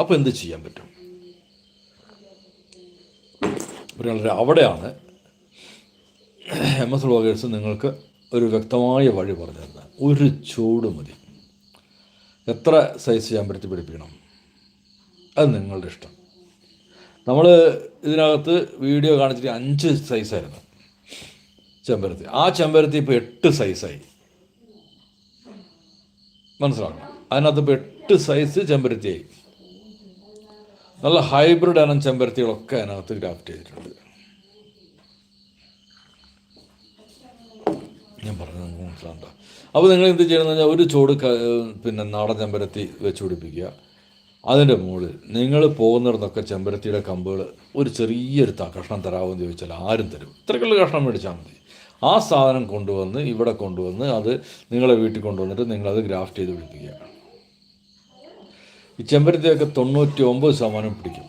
അപ്പോൾ എന്ത് ചെയ്യാൻ പറ്റും? അവിടെയാണ് MS വ്ളോഗേഴ്സ് നിങ്ങൾക്ക് ഒരു വ്യക്തമായ വഴി പറഞ്ഞു തരുന്നത്. ഒരു ചൂട് മതി. എത്ര സൈസ് ചെമ്പരത്തി പിടിപ്പിക്കണം അത് നിങ്ങളുടെ ഇഷ്ടം. നമ്മൾ ഇതിനകത്ത് വീഡിയോ കാണിച്ചിട്ട് 5 സൈസായിരുന്നു ചെമ്പരത്തി. ആ ചെമ്പരത്തി ഇപ്പോൾ 8 സൈസായി. മനസ്സിലാക്കണം. അതിനകത്ത് ഇപ്പോൾ 8 സൈസ് ചെമ്പരത്തിയായി. നല്ല ഹൈബ്രിഡ് ഇനം ചെമ്പരത്തികളൊക്കെ അതിനകത്ത് ഗ്രാഫ്റ്റ് ചെയ്തിട്ടുണ്ട്. ഞാൻ പറഞ്ഞത് നിങ്ങൾക്ക് മനസ്സിലാകണ്ട. അപ്പോൾ നിങ്ങൾ എന്ത് ചെയ്യണമെന്ന് വെച്ചാൽ ഒരു ചൂട് നാടൻ ചെമ്പരത്തി വെച്ച് പിടിപ്പിക്കുക. അതിൻ്റെ മുകളിൽ നിങ്ങൾ പോകുന്നിടത്തൊക്കെ ചെമ്പരത്തിയുടെ കമ്പുകൾ ഒരു ചെറിയൊരു കഷ്ണം തരാമെന്ന് ചോദിച്ചാൽ ആരും തരും. ഇത്രയ്ക്കുള്ള കഷ്ണം മേടിച്ചാൽ മതി. ആ സാധനം കൊണ്ടുവന്ന് ഇവിടെ കൊണ്ടുവന്ന് അത് നിങ്ങളെ വീട്ടിൽ കൊണ്ടുവന്നിട്ട് നിങ്ങളത് ഗ്രാഫ്റ്റ് ചെയ്ത് പിടിപ്പിക്കുക. ഈ ചെമ്പരത്തിയൊക്കെ 99% പിടിക്കും.